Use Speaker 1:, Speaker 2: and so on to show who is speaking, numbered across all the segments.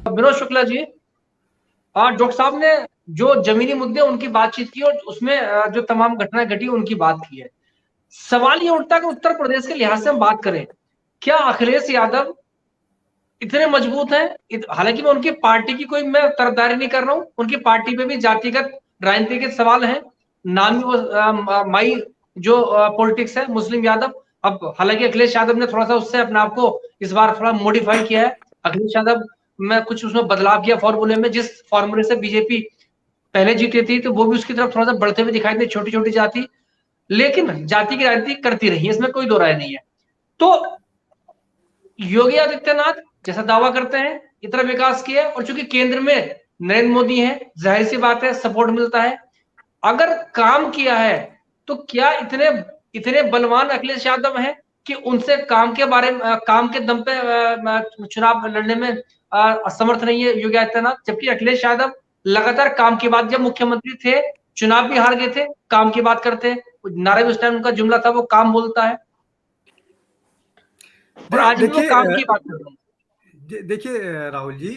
Speaker 1: Vinod Shukla ji, doctor साहब ने जो जमीनी मुद्दे उनकी बातचीत की और उसमें जो तमाम घटनाएं घटी उनकी बात की है। सवाल ये उठता है कि उत्तर प्रदेश के लिहाज से हम बात करें, क्या अखिलेश यादव इतने मजबूत हैं? हालांकि मैं उनकी पार्टी की कोई मैं तरफदारी नहीं कर रहा हूँ, उनकी पार्टी पे भी जातिगत राजनीति के सवाल हैं। नामी वो माई जो पॉलिटिक्स है मुस्लिम यादव। अब हालांकि अखिलेश यादव ने थोड़ा सा उससे अपने आप को इस बार थोड़ा मॉडिफाई किया है। अखिलेश यादव में कुछ उसमें बदलाव किया फॉर्मूले में, जिस फॉर्मूले से बीजेपी पहले जीती थी तो वो भी उसकी तरफ थोड़ा सा बढ़ते हुए दिखाई दे, छोटी छोटी जाति, लेकिन जाति की राजनीति करती रही है, इसमें कोई दो राय नहीं है। तो योगी आदित्यनाथ जैसा दावा करते हैं इतना विकास किया, और चूंकि केंद्र में नरेंद्र मोदी है, जाहिर सी बात है सपोर्ट मिलता है। अगर काम किया है तो क्या इतने इतने बलवान अखिलेश यादव हैं कि उनसे काम के बारे में, काम के दम पे चुनाव लड़ने में असमर्थ नहीं है योगी आदित्यनाथ? जबकि अखिलेश यादव लगातार काम की बात, जब मुख्यमंत्री थे चुनाव भी हार गए थे, काम की बात करते हैं। नारे उस टाइम उनका जुमला था वो काम बोलता है, और आज भी वो
Speaker 2: देखिए
Speaker 1: काम की बात कर रहे हैं।
Speaker 2: देखिए राहुल जी,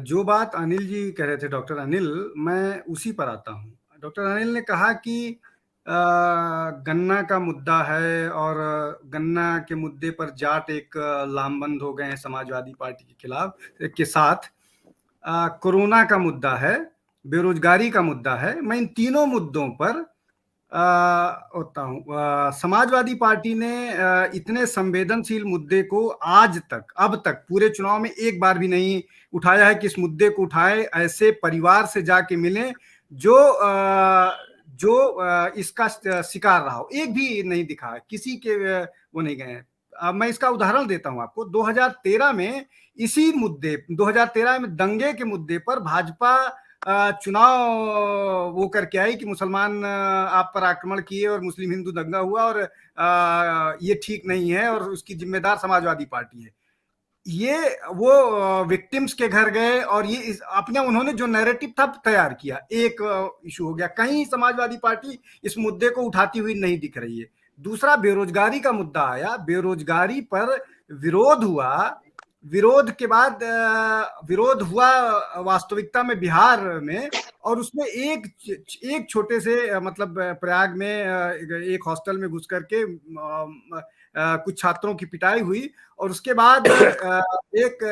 Speaker 2: जो बात अनिल जी कह रहे थे, डॉक्टर अनिल, मैं उसी पर आता हूँ। डॉक्टर अनिल ने कहा कि गन्ना का मुद्दा है और गन्ना के मुद्दे पर जाट एक लामबंद हो गए हैं समाजवादी पार्टी के खिलाफ के साथ। कोरोना का मुद्दा है, बेरोजगारी का मुद्दा है। मैं इन तीनों मुद्दों पर होता हूँ। समाजवादी पार्टी ने इतने संवेदनशील मुद्दे को आज तक, अब तक पूरे चुनाव में एक बार भी नहीं उठाया है कि इस मुद्दे को उठाए, ऐसे परिवार से जाके मिले जो इसका शिकार रहा हो। एक भी नहीं दिखा, किसी के वो नहीं गए। अब मैं इसका उदाहरण देता हूं आपको। 2013 में इसी मुद्दे, 2013 में दंगे के मुद्दे पर भाजपा चुनाव वो करके आई कि मुसलमान आप पर आक्रमण किए और मुस्लिम हिंदू दंगा हुआ और ये ठीक नहीं है और उसकी जिम्मेदार समाजवादी पार्टी है। ये वो विक्टिम्स के घर गए और ये अपने उन्होंने जो नैरेटिव था तैयार किया। एक इशू हो गया। कहीं समाजवादी पार्टी इस मुद्दे को उठाती हुई नहीं दिख रही है। दूसरा बेरोजगारी का मुद्दा आया। बेरोजगारी पर विरोध हुआ। विरोध के बाद विरोध हुआ वास्तविकता में बिहार में, और उसमें एक छोटे से मतलब प्रयाग में एक हॉस्टल में घुस करके कुछ छात्रों की पिटाई हुई, और उसके बाद एक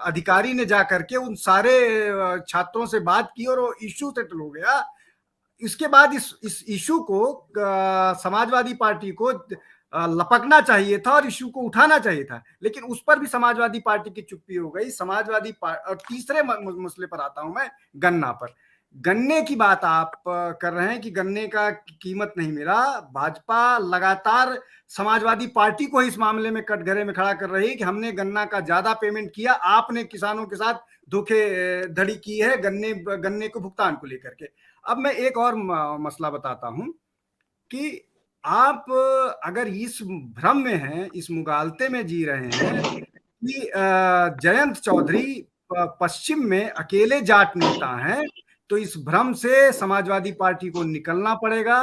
Speaker 2: अधिकारी ने जा करके उन सारे छात्रों से बात की और वो इश्यू सेटल हो गया। इसके बाद इस इशू को समाजवादी पार्टी को लपकना चाहिए था और इशू को उठाना चाहिए था, लेकिन उस पर भी समाजवादी पार्टी की चुप्पी हो गई। समाजवादी पार्टी। और तीसरे मसले पर आता हूं मैं, गन्ना पर। गन्ने की बात आप कर रहे हैं कि गन्ने का कीमत नहीं मिला। भाजपा लगातार समाजवादी पार्टी को इस मामले में कटघरे में खड़ा कर रही है कि हमने गन्ना का ज्यादा पेमेंट किया, आपने किसानों के साथ धोखेधड़ी की है गन्ने को भुगतान को लेकर के। अब मैं एक और मसला बताता हूं कि आप अगर इस भ्रम में हैं, इस मुगालते में जी रहे हैं कि जयंत चौधरी पश्चिम में अकेले जाट नेता हैं, तो इस भ्रम से समाजवादी पार्टी को निकलना पड़ेगा।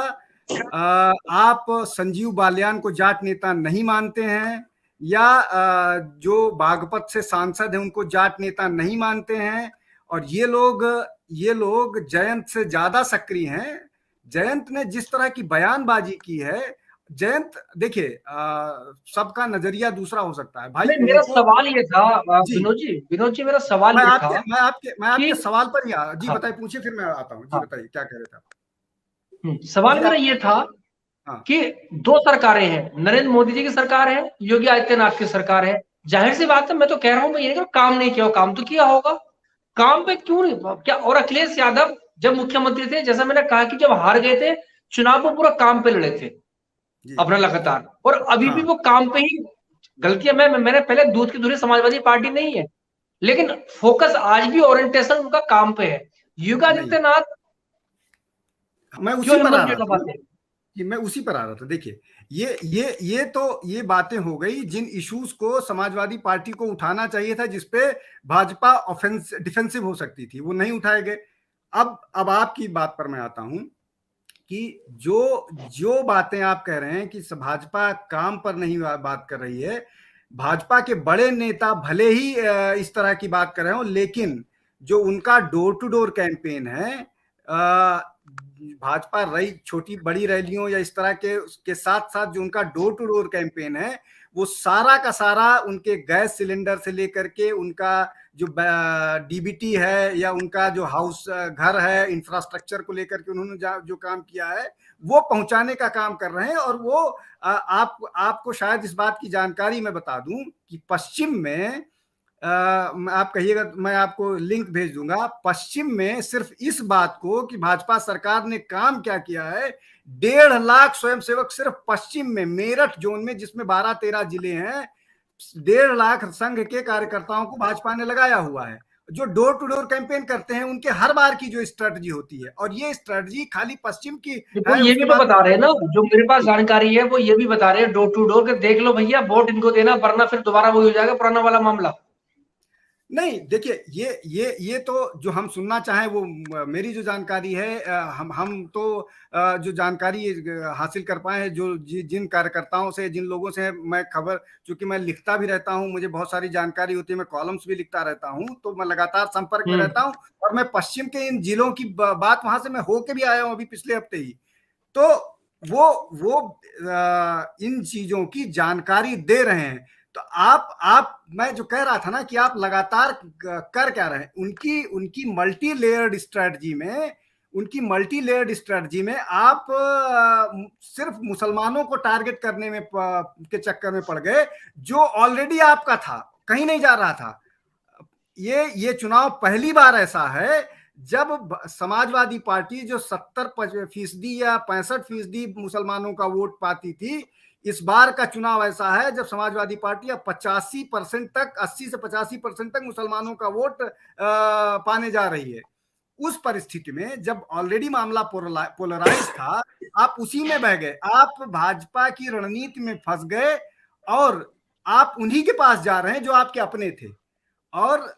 Speaker 2: आप संजीव बालियान को जाट नेता नहीं मानते हैं, या जो बागपत से सांसद हैं उनको जाट नेता नहीं मानते हैं, और ये लोग जयंत से ज्यादा सक्रिय हैं। जयंत ने जिस तरह की बयानबाजी की है, जयंत देखिए, सबका नजरिया दूसरा हो सकता है भाई।
Speaker 1: नहीं, मेरा
Speaker 2: उनको
Speaker 1: सवाल ये था
Speaker 2: जी,
Speaker 1: विनोद जी, मेरा सवाल ये था
Speaker 2: मैं
Speaker 1: कि
Speaker 2: आपके सवाल पर ही जी
Speaker 1: हाँ
Speaker 2: बताइए, पूछिए, फिर मैं आता हूँ। जी
Speaker 1: हाँ,
Speaker 2: बताइए, क्या कह रहे थे आप?
Speaker 1: सवाल
Speaker 2: जी
Speaker 1: मेरा
Speaker 2: आप।
Speaker 1: ये था
Speaker 2: हाँ
Speaker 1: कि दो सरकारें हैं, नरेंद्र मोदी जी की सरकार है, योगी आदित्यनाथ की सरकार है। जाहिर सी बात है, मैं तो कह रहा हूं, मैं ये नहीं काम नहीं किया, काम तो किया होगा। काम पे क्यों नहीं क्या? और अखिलेश यादव जब मुख्यमंत्री थे, जैसा मैंने कहा कि जब हार गए थे चुनाव, वो पूरा काम पे लड़े थे
Speaker 2: जी।
Speaker 1: अपना लगातार, और अभी भी
Speaker 2: हाँ
Speaker 1: वो काम पे ही। गलतियां मैंने पहले दूध की दूरी समाजवादी पार्टी नहीं है, लेकिन फोकस आज भी ओरिएंटेशन उनका काम पे है। योगी
Speaker 2: नहीं,
Speaker 1: आदित्यनाथ
Speaker 2: मैं
Speaker 1: क्यों
Speaker 2: उसी पर
Speaker 1: हिम्मत
Speaker 2: आ
Speaker 1: नहीं
Speaker 2: रहा
Speaker 1: कर
Speaker 2: था ना।
Speaker 1: पाते?
Speaker 2: कि मैं उसी पर आ रहा था। देखिए, ये बातें हो गई जिन इश्यूज को समाजवादी पार्टी को उठाना चाहिए था, जिसपे भाजपा डिफेंसिव हो सकती थी, वो नहीं उठाए गए। अब आपकी बात पर मैं आता हूं कि जो जो बातें आप कह रहे हैं कि भाजपा काम पर नहीं बात कर रही है, भाजपा के बड़े नेता भले ही इस तरह की बात कर रहे हो, लेकिन जो उनका डोर टू डोर कैंपेन है, भाजपा रही छोटी बड़ी रैलियों या इस तरह के साथ साथ जो उनका डोर टू डोर कैंपेन है, वो सारा का सारा उनके गैस सिलेंडर से लेकर के उनका जो डीबीटी है या उनका जो हाउस घर है, इंफ्रास्ट्रक्चर को लेकर के उन्होंने जो काम किया है वो पहुंचाने का काम कर रहे हैं। और वो आपको शायद इस बात की जानकारी मैं बता दूं कि पश्चिम में आप कहिएगा, मैं आपको लिंक भेज दूंगा, पश्चिम में सिर्फ इस बात को कि भाजपा सरकार ने काम क्या किया है, 1.5 लाख स्वयंसेवक सिर्फ पश्चिम में, मेरठ जोन में जिसमें 12-13 जिले हैं, 1.5 लाख संघ के कार्यकर्ताओं को भाजपा ने लगाया हुआ है, जो डोर टू डोर कैंपेन करते हैं। उनके हर बार की जो स्ट्रेटजी होती है, और ये स्ट्रेटजी खाली पश्चिम की
Speaker 1: देखो
Speaker 2: है।
Speaker 1: ये
Speaker 2: उसके
Speaker 1: भी तो
Speaker 2: बाद
Speaker 1: बता रहे हैं ना, जो मेरे पास जानकारी है वो ये भी बता रहे हैं डोर टू डोर के, देख लो भैया वोट इनको देना, वरना फिर दोबारा वही हो जाएगा पुराना वाला मामला।
Speaker 2: नहीं, देखिए ये तो जो हम सुनना चाहें वो मेरी जो जानकारी है, हम तो जो जानकारी हासिल कर पाए हैं, जो जिन कार्यकर्ताओं से, जिन लोगों से मैं खबर, चूंकि मैं लिखता भी रहता हूं, मुझे बहुत सारी जानकारी होती है, मैं कॉलम्स भी लिखता रहता हूं, तो मैं लगातार संपर्क में रहता हूं। और मैं पश्चिम के इन जिलों की बात, वहां से मैं होके भी आया हूं अभी पिछले हफ्ते ही, तो वो इन चीजों की जानकारी दे रहे हैं। तो आप मैं जो कह रहा था ना कि आप लगातार कर क्या रहे हैं, उनकी मल्टी लेयर्ड स्ट्रेटजी में, उनकी मल्टी लेयर्ड स्ट्रेटजी में आप सिर्फ मुसलमानों को टारगेट करने में के चक्कर में पड़ गए, जो ऑलरेडी आपका था, कहीं नहीं जा रहा था। ये चुनाव पहली बार ऐसा है जब समाजवादी पार्टी जो 70% या 65% मुसलमानों का वोट पाती थी, इस बार का चुनाव ऐसा है जब समाजवादी पार्टी अब 85% तक, 80 से 85% तक मुसलमानों का वोट पाने जा रही है। उस परिस्थिति में जब ऑलरेडी मामला पोलराइज था, आप उसी में बह गए, आप भाजपा की रणनीति में फंस गए, और आप उन्हीं के पास जा रहे हैं जो आपके अपने थे। और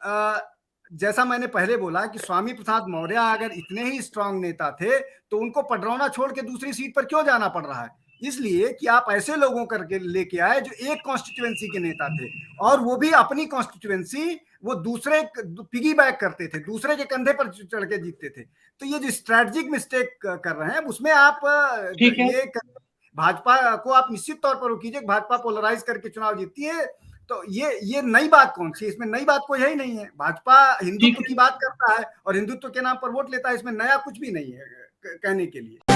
Speaker 2: जैसा मैंने पहले बोला कि स्वामी प्रसाद मौर्य अगर इतने ही स्ट्रांग नेता थे, तो उनको पडरौना छोड़ के दूसरी सीट पर क्यों जाना पड़ रहा है? इसलिए कि आप ऐसे लोगों करके लेके आए जो एक कॉन्स्टिट्यूएंसी के नेता थे, और वो भी अपनी कॉन्स्टिट्यूएंसी वो दूसरे पिगी बैक करते थे, दूसरे के कंधे पर चढ़ के जीतते थे। तो ये जो स्ट्रेटेजिक मिस्टेक कर रहे हैं, उसमें आप
Speaker 1: ठीक है।
Speaker 2: ये भाजपा को आप निश्चित तौर पर वो कीजिए, भाजपा पोलराइज करके चुनाव जीतती है। तो ये नई बात कौन सी? इसमें नई बात कोई है ही नहीं है। भाजपा
Speaker 1: ठीक
Speaker 2: हिंदुत्व
Speaker 1: है।
Speaker 2: की बात करता है और हिंदुत्व के नाम पर वोट लेता है, इसमें नया कुछ भी नहीं है कहने के लिए।